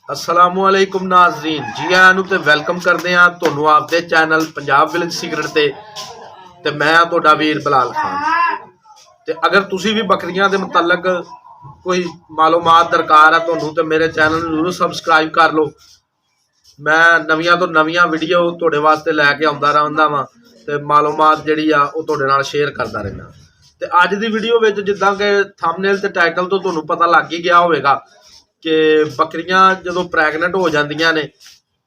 अस्सलामुअलैकुम नाज़रीन जी आयां नूं ते वेलकम करते हैं तुहानूं आपदे चैनल पंजाब विलेज सीक्रेट ते मैं तुहाडा वीर बिलाल खान। ते अगर तुसी भी बकरियां दे मुतलक कोई मालूमात दरकार है तुहानूं ते मेरे चैनल नूं जरूर सबसक्राइब कर लो। मैं नवीं तो नवीं वीडियो तुहाडे वास्ते लैके आउंदा रहिंदा वां ते मालूमात जिहड़ी आ ओह तुहाडे नाल शेयर करदा रहिंदा। ते अज दी वीडियो विच जिद्दां कि थंबनेल ते टाइटल तो तुहानूं पता लग ही गया होवेगा कि बकरियां जदों प्रैगनेंट हो जांदियां ने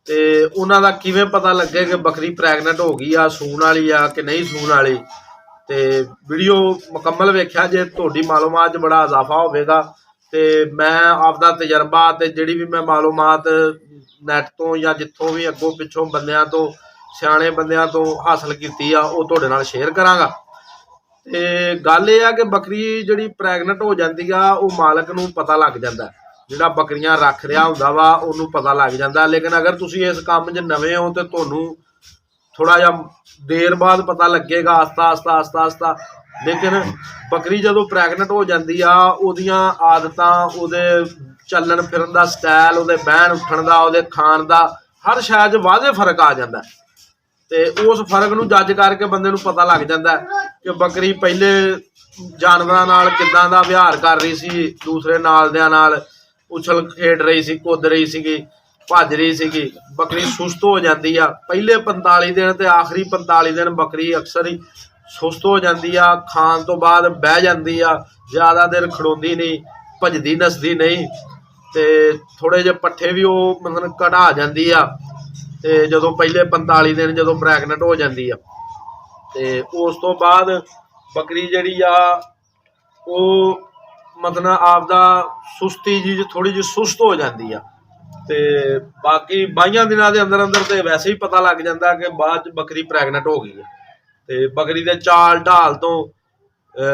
ते उन्हां दा किवें पता लगे कि बकरी प्रैगनेंट हो गई आ, सूण वाली आ कि नहीं सूण वाली। ते वीडियो मुकम्मल वेख्या जे तुहाडी मालूमात च बड़ा इजाफा होवेगा। ते मैं आपदा तजर्बा ते जिहड़ी भी मैं मालूमात नैट तो या जित्थों भी अगों पिछों बंदियां तो सियाणे बंदियां तो हासिल कीती आ ओह तुहाडे नाल शेयर करांगा। ते गल इह आ कि बकरी जिहड़ी प्रैगनेंट हो जांदी आ ओह मालक नूं पता लग जांदा है, जिहड़ा बकरियां रख रहा हुंदा वा उहनूं पता लग जांदा। लेकिन अगर तुसीं इस काम 'च नवें हो तो तुहानूं थोड़ा जिहा देर बाद पता लगेगा, आस्ता आस्ता आस्ता आस्ता। लेकिन बकरी जदों प्रैगनेंट हो जांदी आ ओहदियां आदतां, ओहदे चलन फिरन दा स्टाइल, ओहदे बहन उठण दा, ओहदे खाण दा हर शै 'च वाज़े फर्क आ जांदा है। ते उस फर्क नूं जज करके बंदे नूं पता लग जांदा है कि बकरी पहले जानवरां नाल किदां दा व्यवहार कर रही सी, दूसरे नालदियां नाल उछल खेड रही सी, कुद रही सीगी, भज रही सीगी। बकरी सुस्त हो जाती है पहले 45 दिन ते आखिरी 45 दिन बकरी अक्सर ही सुस्त हो जाती है। खाण तो बाद बह जाती है, ज़्यादा देर खड़ोंदी नहीं, भजदी नसदी नहीं। ते थोड़े जे पट्ठे भी वो मतलब घटा जाती है। ते जदों पहले 45 दिन जदों प्रैगनेंट हो जाती है ते उस तो बाद बकरी जिहड़ी आ ओह मतलब आपदा सुस्ती जी थोड़ी जी सुस्त हो जाती है। ते बाकी 22 दिनों के अंदर अंदर तो वैसे ही पता लग जाता है कि बाद च बकरी प्रैगनेंट हो गई है। ते बकरी के चाल ढाल तो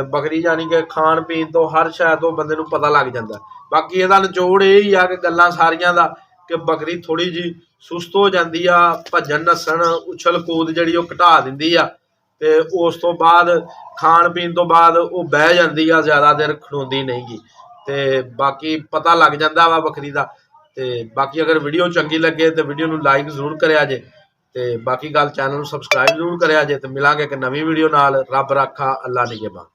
बकरी यानी कि खाण पीण तो हर शै तो बंदे नूं पता लग जाता है। बाकी इहदा निचोड़ यही आ कि गल्लां सारियां दा कि बकरी थोड़ी जी सुस्त हो जाती आ, भजन नस्सण उछल कूद जिहड़ी ओह घटा दिंदी आ। ते उस तो बाद खाण पीण तो बाद वो बह जाती आ, ज़्यादा देर खड़ोंदी नहीं गी। ते बाकी पता लग जाता वा बकरी का। ते बाकी अगर वीडियो चंगी लगे तो वीडियो नूं लाइक जरूर करिया जे। ते बाकी गल चैनल नूं सबसक्राइब जरूर करिया जे। ते मिलांगे एक नवीं वीडियो नाल। रब राखा, अल्लाह निगहबान।